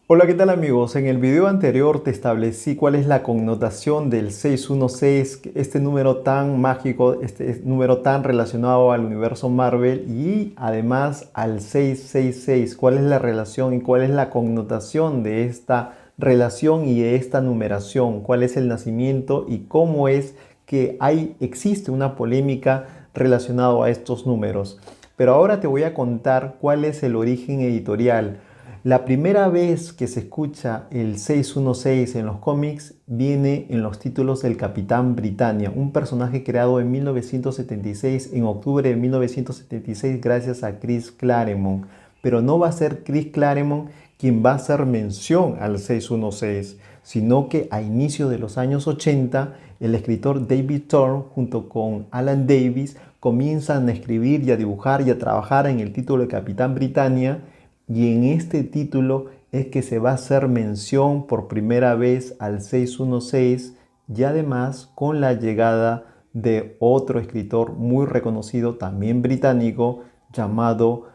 Hola, ¿qué tal amigos? En el video anterior te establecí cuál es la connotación del 616, este número tan mágico, este número tan relacionado al universo Marvel y además al 666. ¿Cuál es la relación y cuál es la connotación de esta relación y de esta numeración? ¿Cuál es el nacimiento y cómo es que existe una polémica relacionada a estos números? Pero ahora te voy a contar cuál es el origen editorial. La primera vez que se escucha el 616 en los cómics viene en los títulos del Capitán Britannia, un personaje creado en 1976, en octubre de 1976, gracias a Chris Claremont. Pero no va a ser Chris Claremont quien va a hacer mención al 616, sino que a inicio de los años 80, el escritor David Thorne junto con Alan Davis comienzan a escribir y a dibujar y a trabajar en el título de Capitán Britannia. Y en este título es que se va a hacer mención por primera vez al 616 y además con la llegada de otro escritor muy reconocido, también británico, llamado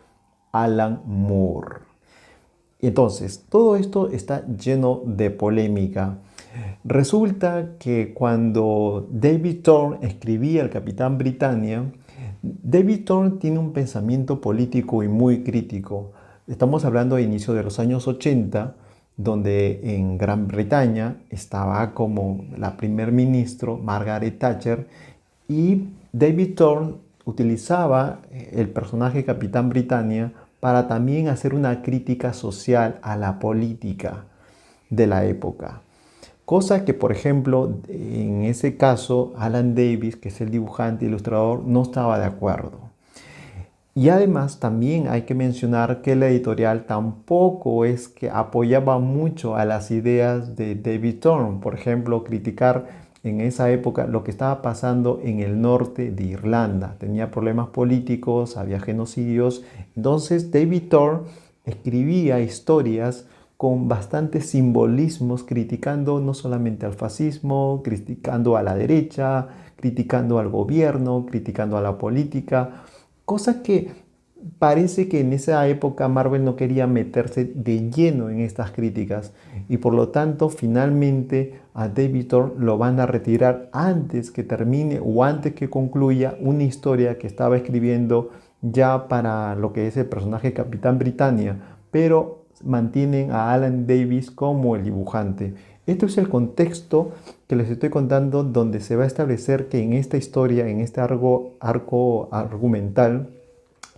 Alan Moore. Entonces, todo esto está lleno de polémica. Resulta que cuando David Thorne escribía El Capitán Britannia, David Thorne tiene un pensamiento político y muy crítico. Estamos hablando de inicio de los años 80, donde en Gran Bretaña estaba como la primer ministro Margaret Thatcher y David Thorne utilizaba el personaje Capitán Britannia para también hacer una crítica social a la política de la época. Cosa que, por ejemplo, en ese caso, Alan Davis, que es el dibujante e ilustrador, no estaba de acuerdo. Y además también hay que mencionar que la editorial tampoco es que apoyaba mucho a las ideas de David Thorne. Por ejemplo, criticar en esa época lo que estaba pasando en el norte de Irlanda. Tenía problemas políticos, había genocidios. Entonces David Thorne escribía historias con bastantes simbolismos, criticando no solamente al fascismo, criticando a la derecha, criticando al gobierno, criticando a la política. Cosa que parece que en esa época Marvel no quería meterse de lleno en estas críticas y por lo tanto finalmente a David Thorne lo van a retirar antes que termine o antes que concluya una historia que estaba escribiendo ya para lo que es el personaje Capitán Britannia, pero mantienen a Alan Davis como el dibujante. Esto es el contexto que les estoy contando donde se va a establecer que en esta historia, en este arco argumental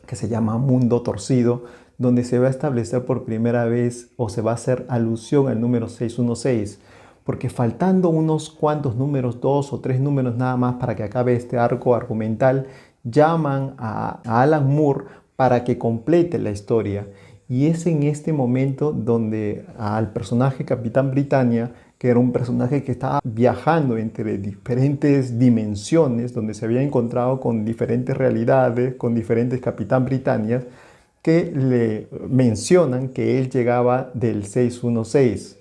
que se llama Mundo Torcido, donde se va a establecer por primera vez o se va a hacer alusión al número 616, porque faltando unos cuantos números, dos o tres números nada más para que acabe este arco argumental, llaman a Alan Moore para que complete la historia. Y es en este momento donde al personaje Capitán Britannia, que era un personaje que estaba viajando entre diferentes dimensiones, donde se había encontrado con diferentes realidades, con diferentes Capitán Britannias, que le mencionan que él llegaba del 616.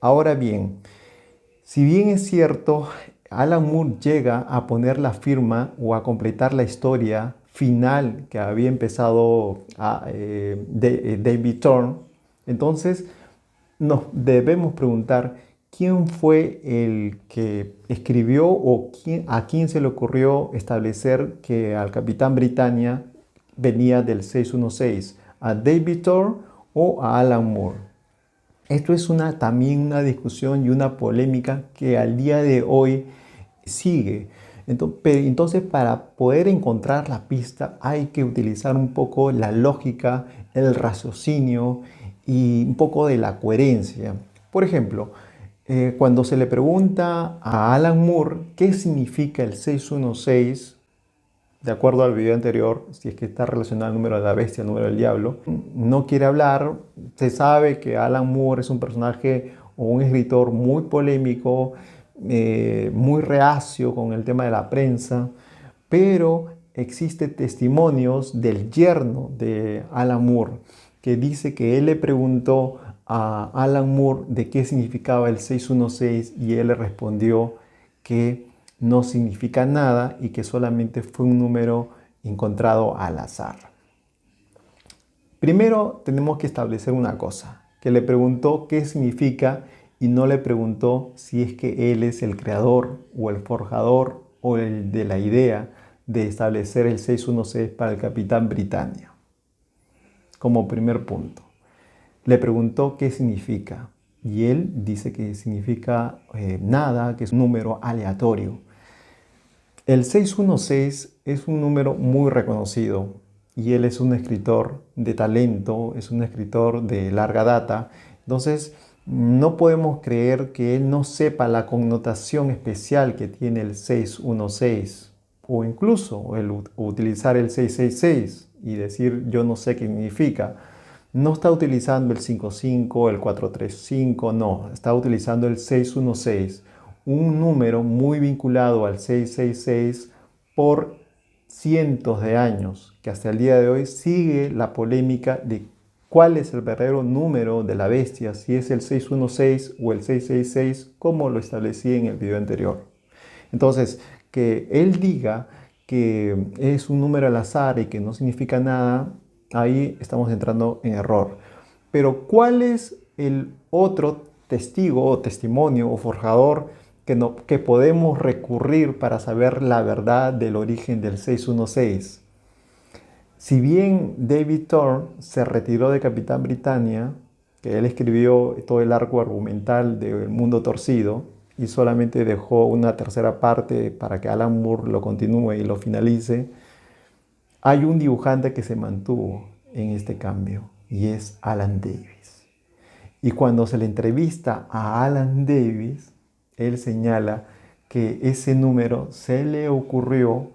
Ahora bien, si bien es cierto, Alan Moore llega a poner la firma o a completar la historia final que había empezado David Thorne, entonces nos debemos preguntar quién fue el que escribió o a quién se le ocurrió establecer que al Capitán Britannia venía del 616, a David Thorne o a Alan Moore. Esto es también una discusión y una polémica que al día de hoy sigue. Entonces, para poder encontrar la pista hay que utilizar un poco la lógica, el raciocinio y un poco de la coherencia. Por ejemplo, cuando se le pregunta a Alan Moore qué significa el 616, de acuerdo al video anterior, si es que está relacionado al número de la bestia, al número del diablo, no quiere hablar. Se sabe que Alan Moore es un personaje o un escritor muy polémico, muy reacio con el tema de la prensa, pero existen testimonios del yerno de Alan Moore que dice que él le preguntó a Alan Moore de qué significaba el 616 y él le respondió que no significa nada y que solamente fue un número encontrado al azar. Primero tenemos que establecer una cosa. que le preguntó qué significa y no le preguntó si es que él es el creador o el forjador o el de la idea de establecer el 616 para el Capitán Britannia. Como primer punto. Le preguntó qué significa y él dice que significa nada, que es un número aleatorio. El 616 es un número muy reconocido y él es un escritor de talento, es un escritor de larga data. Entonces, no podemos creer que él no sepa la connotación especial que tiene el 616 o incluso el utilizar el 666 y decir yo no sé qué significa. No está utilizando el 55, el 435, no, está utilizando el 616, un número muy vinculado al 666 por cientos de años, que hasta el día de hoy sigue la polémica de cuál es el verdadero número de la bestia, si es el 616 o el 666, como lo establecí en el video anterior. Entonces, que él diga que es un número al azar y que no significa nada, ahí estamos entrando en error. Pero ¿cuál es el otro testigo o testimonio o forjador que podemos recurrir para saber la verdad del origen del 616? Si bien David Thorne se retiró de Capitán Britannia, que él escribió todo el arco argumental del Mundo Torcido y solamente dejó una tercera parte para que Alan Moore lo continúe y lo finalice, hay un dibujante que se mantuvo en este cambio y es Alan Davis. Y cuando se le entrevista a Alan Davis, él señala que ese número se le ocurrió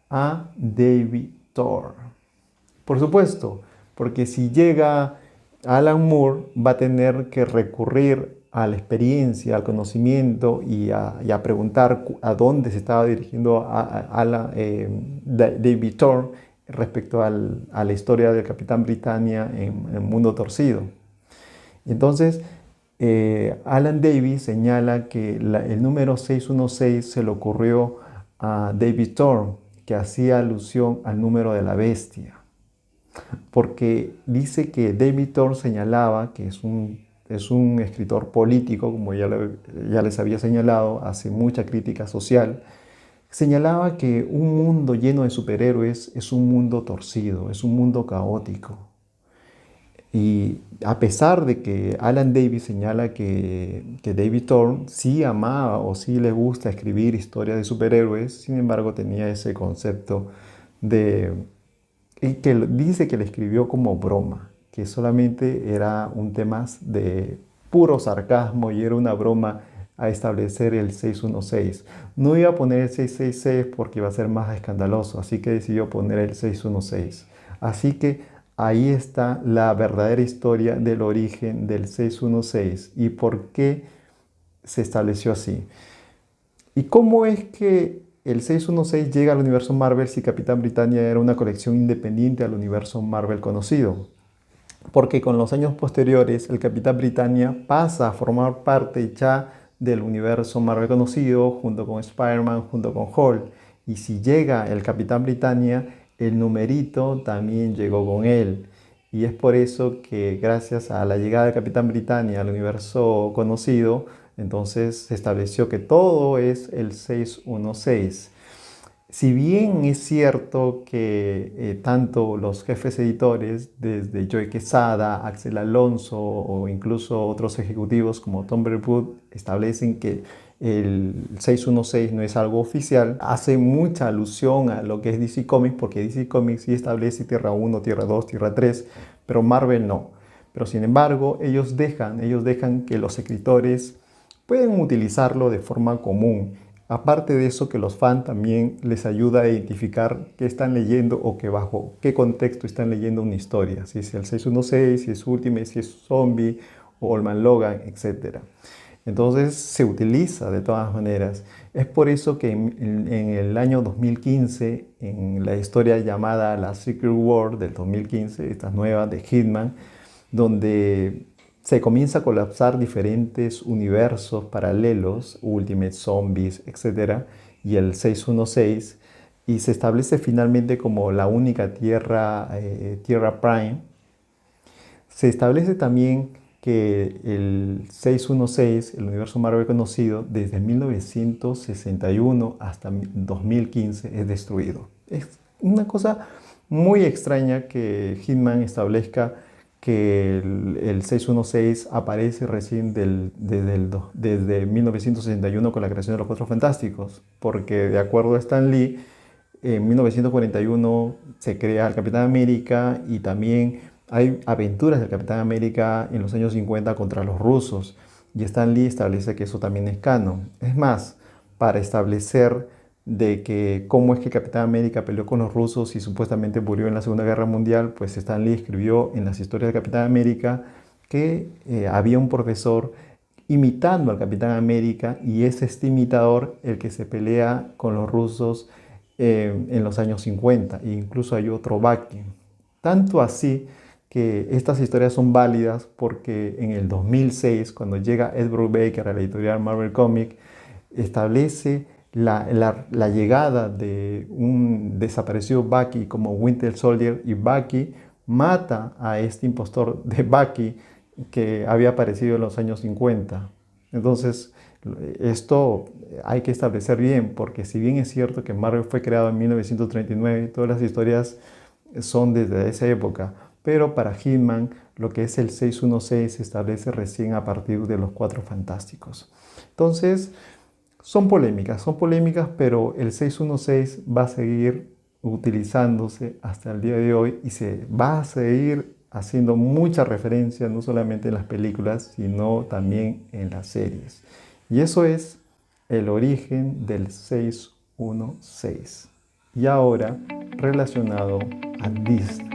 a David Thorne. Por supuesto, porque si llega Alan Moore va a tener que recurrir a la experiencia, al conocimiento y a preguntar a dónde se estaba dirigiendo David Thorne respecto a la historia del Capitán Britannia en el Mundo Torcido. Entonces, Alan Davis señala que el número 616 se le ocurrió a David Thorne, que hacía alusión al número de la bestia. Porque dice que David Thorne señalaba que es un escritor político, como ya les había señalado, hace mucha crítica social. Señalaba que un mundo lleno de superhéroes es un mundo torcido, es un mundo caótico. Y a pesar de que Alan Davis señala que David Thorne sí amaba o sí le gusta escribir historias de superhéroes, sin embargo tenía ese concepto y que dice que le escribió como broma, que solamente era un tema de puro sarcasmo y era una broma a establecer el 616. No iba a poner el 666 porque iba a ser más escandaloso, así que decidió poner el 616. Así que ahí está la verdadera historia del origen del 616 y por qué se estableció así. ¿Y cómo es que el 616 llega al universo Marvel si Capitán Britannia era una colección independiente al universo Marvel conocido? Porque con los años posteriores el Capitán Britannia pasa a formar parte ya del universo Marvel conocido junto con Spider-Man, junto con Hulk. Y si llega el Capitán Britannia, el numerito también llegó con él. Y es por eso que gracias a la llegada del Capitán Britannia al universo conocido, entonces se estableció que todo es el 616. Si bien es cierto que tanto los jefes editores, desde Joe Quesada, Axel Alonso o incluso otros ejecutivos como Tom Brevoort, establecen que el 616 no es algo oficial, hace mucha alusión a lo que es DC Comics, porque DC Comics sí establece Tierra 1, Tierra 2, Tierra 3, pero Marvel no. Pero sin embargo, ellos dejan que los escritores pueden utilizarlo de forma común. Aparte de eso, que los fans también les ayuda a identificar qué están leyendo o que bajo qué contexto están leyendo una historia. Si es el 616, si es Ultimate, si es Zombie o Old Man Logan, etc. Entonces se utiliza de todas maneras. Es por eso que en el año 2015, en la historia llamada La Secret War del 2015, esta nueva de Hitman, donde se comienza a colapsar diferentes universos paralelos, Ultimate, Zombies, etc. Y el 616, y se establece finalmente como la única Tierra Prime. Se establece también que el 616, el universo Marvel conocido, desde 1961 hasta 2015 es destruido. Es una cosa muy extraña que Hickman establezca que el 616 aparece recién desde 1961 con la creación de los Cuatro Fantásticos, porque de acuerdo a Stan Lee, en 1941 se crea el Capitán América y también hay aventuras del Capitán América en los años 50 contra los rusos. Y Stan Lee establece que eso también es canon. Es más, para establecer de que cómo es que el Capitán América peleó con los rusos y supuestamente murió en la Segunda Guerra Mundial, pues Stan Lee escribió en las historias del Capitán América que había un profesor imitando al Capitán América y es este imitador el que se pelea con los rusos en los años 50. E incluso hay otro Bucky. Tanto así que estas historias son válidas porque en el 2006, cuando llega Ed Brubaker a la editorial Marvel Comics, establece la llegada de un desaparecido Bucky como Winter Soldier, y Bucky mata a este impostor de Bucky que había aparecido en los años 50. Entonces, esto hay que establecer bien, porque si bien es cierto que Marvel fue creado en 1939, todas las historias son desde esa época, pero para Hickman lo que es el 616 se establece recién a partir de los Cuatro Fantásticos. Entonces, son polémicas, pero el 616 va a seguir utilizándose hasta el día de hoy y se va a seguir haciendo mucha referencia, no solamente en las películas, sino también en las series. Y eso es el origen del 616. Y ahora relacionado a Disney.